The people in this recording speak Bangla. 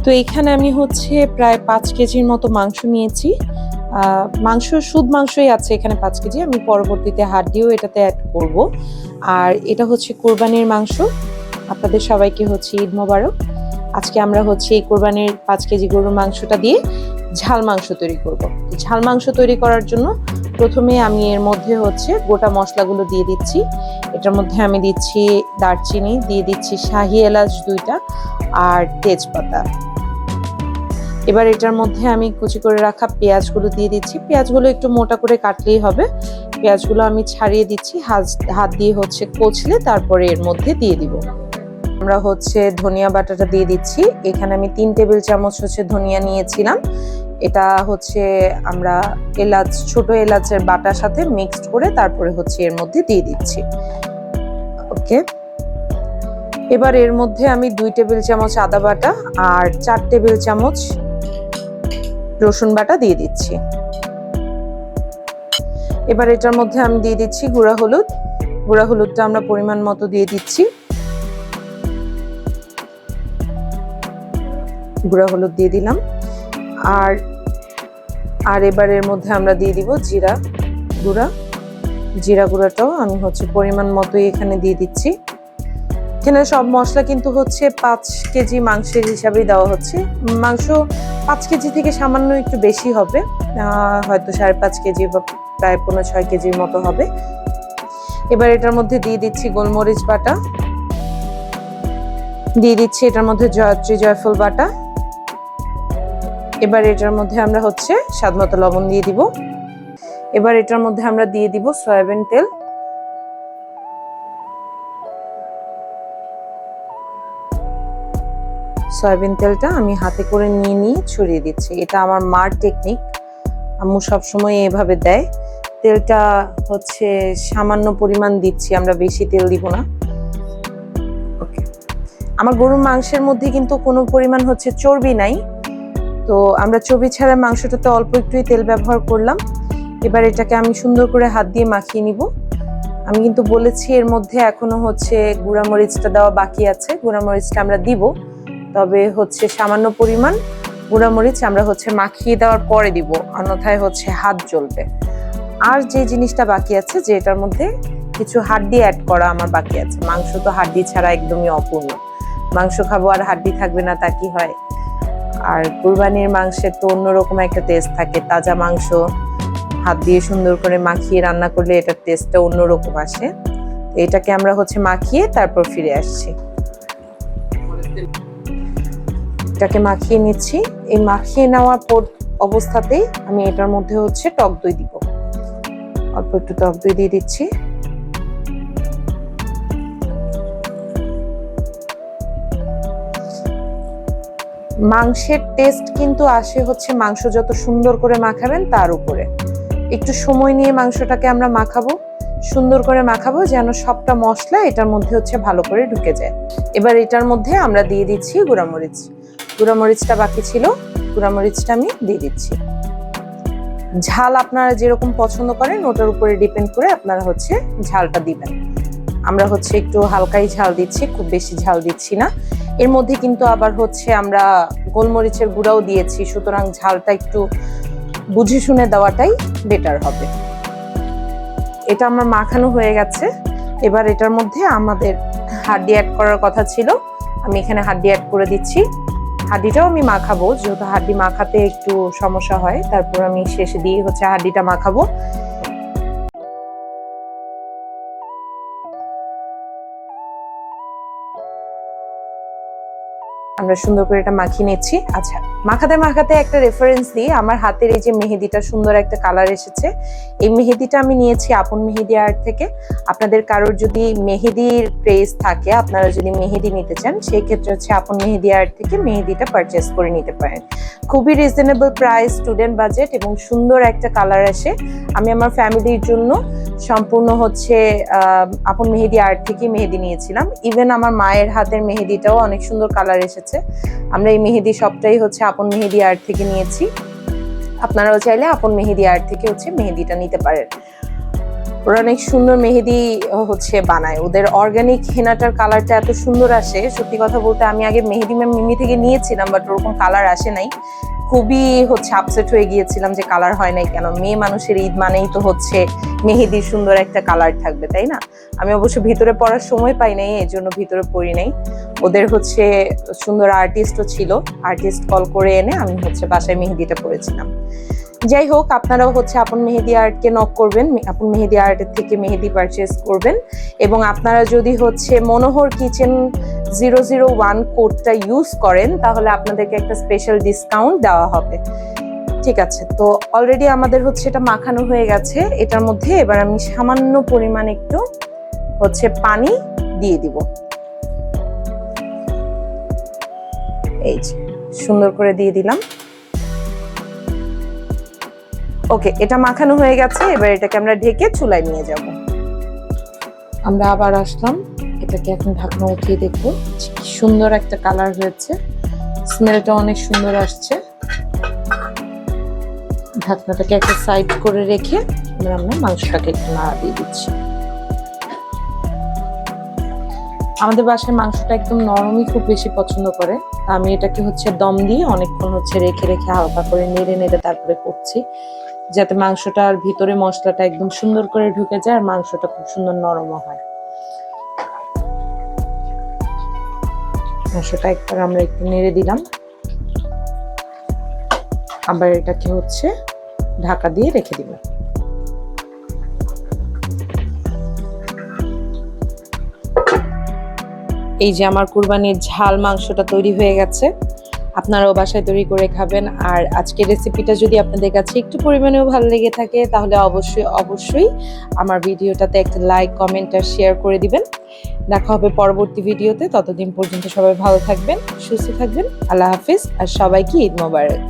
তো এখানে আমি হচ্ছে প্রায় 5 কেজির মতো মাংস নিয়েছি। মাংস শুধু মাংসই আছে এখানে 5 কেজি। আমি পরবর্তীতে হাড্ডিও এটাতে অ্যাড করব। আর এটা হচ্ছে কোরবানির মাংস। আপনাদের সবাইকে হচ্ছে ঈদ মোবারক। আজকে আমরা হচ্ছে এই কোরবানির 5 কেজি গরুর মাংসটা দিয়ে ঝাল মাংস তৈরি করব। ঝাল মাংস তৈরি করার জন্য প্রথমে আমি এর মধ্যে হচ্ছে গোটা মশলাগুলো দিয়ে দিচ্ছি। এটার মধ্যে আমি দিচ্ছি দারচিনি, দিয়ে দিচ্ছি শাহি এলাচ 2টা আর তেজপাতা। এবার এটার মধ্যে আমি কুচি করে রাখা পেঁয়াজগুলো দিয়ে দিচ্ছি। পেঁয়াজগুলো একটু মোটা করে কাটলেই হবে। পেঁয়াজগুলো আমি ছাড়িয়ে দিচ্ছি, হাত দিয়ে হচ্ছে কচলে তারপরে এর মধ্যে দিয়ে দিব। আমরা হচ্ছে ধনিয়া বাটাটা দিয়ে দিচ্ছি। এখানে আমি 3 টেবিল চামচ হচ্ছে ধনিয়া নিয়েছিলাম। এটা হচ্ছে আমরা ছোট এলাচের বাটার সাথে মিক্সড করে তারপরে হচ্ছে এর মধ্যে দিয়ে দিচ্ছি। ওকে, এবার এর মধ্যে আমি 2 টেবিল চামচ আদা বাটা আর 4 টেবিল চামচ রসুন বাটা দিয়ে দিচ্ছি। এবার এটার মধ্যে আমি দিয়ে দিচ্ছি গুঁড়া হলুদ। গুঁড়া হলুদটা আমরা পরিমাণ মতো দিয়ে দিচ্ছি। গুঁড়া হলুদ দিয়ে দিলাম। আর এবার এর মধ্যে আমরা দিয়ে দিব জিরা গুঁড়া। জিরা গুঁড়াটাও আমি হচ্ছে পরিমাণ মতোই এখানে দিয়ে দিচ্ছি। এখানে সব মশলা কিন্তু হচ্ছে 5 কেজি মাংসের হিসাবেই দেওয়া হচ্ছে। মাংস 5 কেজি থেকে সামান্য একটু বেশি হবে, হয়তো 5.5 কেজি বা প্রায় 5.6 কেজির মতো হবে। এবার এটার মধ্যে দিয়ে দিচ্ছি গোলমরিচ বাটা, দিয়ে দিচ্ছি এটার মধ্যে জয়ত্রী জয়ফল বাটা। এবার এটার মধ্যে আমরা হচ্ছে স্বাদমতো লবণ দিয়ে দিব। এবার এটার মধ্যে আমরা দিয়ে দিব সয়াবিন তেল। সয়াবিন তেলটা আমি হাতে করে নিয়ে ছড়িয়ে দিচ্ছি। এটা আমার মার টেকনিক, আম্মু সবসময় এভাবে দেয়। তেলটা হচ্ছে সামান্য পরিমাণ দিচ্ছি, আমরা বেশি তেল দিব না। ওকে, আমার গরুর মাংসের মধ্যে কিন্তু কোনো পরিমাণ হচ্ছে চর্বি নাই, তো আমরা চর্বি ছাড়া মাংসটাতে অল্প একটুই তেল ব্যবহার করলাম। এবার এটাকে আমি সুন্দর করে হাত দিয়ে মাখিয়ে নিব। আমি কিন্তু বলেছি এর মধ্যে এখনো হচ্ছে গুঁড়া মরিচটা দেওয়া বাকি আছে। গুঁড়া মরিচটা আমরা দিব, তবে হচ্ছে সামান্য পরিমাণ গুঁড়া মরিচ আমরা হচ্ছে মাখিয়ে দেওয়ার পরে দিব, অন্যথায় হচ্ছে হাত জ্বলবে। আর যে জিনিসটা বাকি আছে, যে এটার মধ্যে কিছু হাড্ডি অ্যাড করা আমার বাকি আছে। মাংস তো হাড্ডি ছাড়া একদমই অপূর্ণ। মাংস খাবো আর হাড্ডি থাকবে না, তা কি হয়? আর কুরবানির মাংসের তো অন্যরকম একটা টেস্ট থাকে। তাজা মাংস হাত দিয়ে সুন্দর করে মাখিয়ে রান্না করলে এটার টেস্টটা অন্যরকম আসে। এটাকে আমরা হচ্ছে মাখিয়ে তারপর ফিরে আসছি। এটাকে মাখিয়ে নিচ্ছি। এই মাখিয়ে নেওয়ার পর অবস্থাতেই আমি এটার মধ্যে হচ্ছে টক দই দিব। অল্প একটু টক দই দিয়ে দিচ্ছি। মাংসের টেস্ট কিন্তু আসে হচ্ছে মাংস যত সুন্দর করে মাখাবেন তার উপরে। একটু সময় নিয়ে মাংসটাকে আমরা মাখাবো, সুন্দর করে মাখাবো যেন সবটা মশলা এটার মধ্যে হচ্ছে ভালো করে ঢুকে যায়। এবার এটার মধ্যে আমরা দিয়ে দিচ্ছি গুঁড়ামরিচ। গুঁড়ামরিচটা বাকি ছিল, গুঁড়ামরিচটা আমি দিয়ে দিচ্ছি। ঝাল আপনারা যেরকম পছন্দ করেন ওটার উপরে ডিপেন্ড করে আপনারা হচ্ছে ঝালটা দিবেন। আমরা হচ্ছে একটু হালকাই ঝাল দিচ্ছি, খুব বেশি ঝাল দিচ্ছি না। এর মধ্যে কিন্তু আবার হচ্ছে আমরা গোলমরিচের গুঁড়াও দিয়েছি, সুতরাং ঝালটা একটু বুঝে শুনে দেওয়াটাই বেটার হবে। এটা আমার মাখানো হয়ে গেছে। এবার এটার মধ্যে আমাদের হাড্ডি অ্যাড করার কথা ছিল, আমি এখানে হাড্ডি অ্যাড করে দিচ্ছি। হাড্ডিটাও আমি মাখাবো, যেহেতু হাড্ডি মাখাতে একটু সমস্যা হয়, তারপর আমি শেষে দিয়ে হচ্ছে হাড্ডিটা মাখাবো। আমরা সুন্দর করে এটা মাখিয়ে নিচ্ছি। আচ্ছা, মাখাতে মাখাতে একটা রেফারেন্স দিই, আমার হাতের এই যে মেহেদিটা সুন্দর একটা কালার এসেছে, এই মেহেদিটা আমি নিয়েছি আপন মেহেদি আর্ট থেকে। আপনাদের কারোর যদি মেহেদির ক্রেজ থাকে, আপনারা যদি মেহেদি নিতে চান, সেই ক্ষেত্রে হচ্ছে আপন মেহেদি আর্ট থেকে মেহেদিটা পারচেস করে নিতে পারেন। খুবই রিজনেবল প্রাইস, স্টুডেন্ট বাজেট এবং সুন্দর একটা কালার আসে। আমি আমার ফ্যামিলির জন্য সম্পূর্ণ হচ্ছে আপন মেহেদি আর্ট থেকে মেহেদি নিয়েছিলাম। ইভেন আমার মায়ের হাতের মেহেদিটাও অনেক সুন্দর কালার এসেছে। আমরা এই মেহেদি সবটাই হচ্ছে আপন মেহেদি আর্ট থেকে নিয়েছি। আপনারাও চাইলে আপন মেহেদি আর্ট থেকে হচ্ছে মেহেদিটা নিতে পারেন। ওরা অনেক সুন্দর মেহেদি হচ্ছে বানায়, ওদের অর্গানিক হেনাটার কালারটা এত সুন্দর আসে। সত্যি কথা বলতে আমি আগে মেহেদি ম্যাম মিমি থেকে নিয়েছিলাম, বাট ওরকম কালার আসে নাই। খুবই হচ্ছে আপসেট হয়ে গিয়েছিলাম যে কালার হয় নাই কেন। মেয়ে মানুষের ঈদ মানেই তো হচ্ছে মেহেদির সুন্দর একটা কালার থাকবে, তাই না? আমি অবশ্য ভিতরে পড়ার সময় পাই নাই, এই জন্য ভিতরে পড়ি নাই। ওদের হচ্ছে সুন্দর আর্টিস্টও ছিল, আর্টিস্ট কল করে এনে আমি হচ্ছে বাসায় মেহেদিটা পরেছিলাম। যাই হোক, আপনারাও হচ্ছে আপন মেহেদি আর্টকে নক করবেন, আপন মেহেদি আর্টের থেকে মেহেদি পারচেস করবেন। এবং আপনারা যদি হচ্ছে মনোহর কিচেন 001 কোডটা ইউজ করেন তাহলে আপনাদেরকে একটা স্পেশাল ডিসকাউন্ট দেওয়া হবে। ঠিক আছে, তো অলরেডি আমাদের হচ্ছে এটা মাখানো হয়ে গেছে। এটার মধ্যে এবার আমি সামান্য পরিমাণ একটু হচ্ছে পানি দিয়ে দিব। এই যে সুন্দর করে দিয়ে দিলাম। ওকে, এটা মাখানো হয়ে গেছে। এবার এটাকে আমরা ঢেকে চুলায় নিয়ে যাব। আমরা আবার আসলাম, এটাকে এখন ঢাকনা উঠিয়ে দেখবো। কি সুন্দর একটা কালার হয়েছে, স্মেলটা অনেক সুন্দর আসছে। ঢাকনাটাকে একটা সাইড করে রেখে আমরা মাংসটাকে একটু নাড়া দিয়ে দিচ্ছি। আমাদের বাসায় মাংসটা একদম নরমই খুব বেশি পছন্দ করে। আমি এটাকে হচ্ছে দম দিয়ে অনেকক্ষণ হচ্ছে রেখে রেখে হালকা করে নেড়ে নেড়ে তারপরে করছি, যাতে মাংসটার ভিতরে মশলাটা একদম সুন্দর করে ঢুকে যায় আর মাংসটা খুব সুন্দর নরমও হয়। মাংসটা একবার আমরা একটু নেড়ে দিলাম, আবার এটাকে হচ্ছে ঢাকা দিয়ে রেখে দিব। এই যে আমার কুরবানির ঝাল মাংসটা তৈরি হয়ে গেছে। আপনারাও বাসায় তৈরি করে খাবেন। আর আজকের রেসিপিটা যদি আপনাদের কাছে একটু পরিমাণেও ভালো লেগে থাকে তাহলে অবশ্যই আমার ভিডিওটাতে একটা লাইক, কমেন্ট আর শেয়ার করে দিবেন। দেখা হবে পরবর্তী ভিডিওতে। ততদিন পর্যন্ত সবাই ভালো থাকবেন, সুস্থ থাকবেন। আল্লাহ হাফিজ, আর সবাইকে ঈদ মোবারক।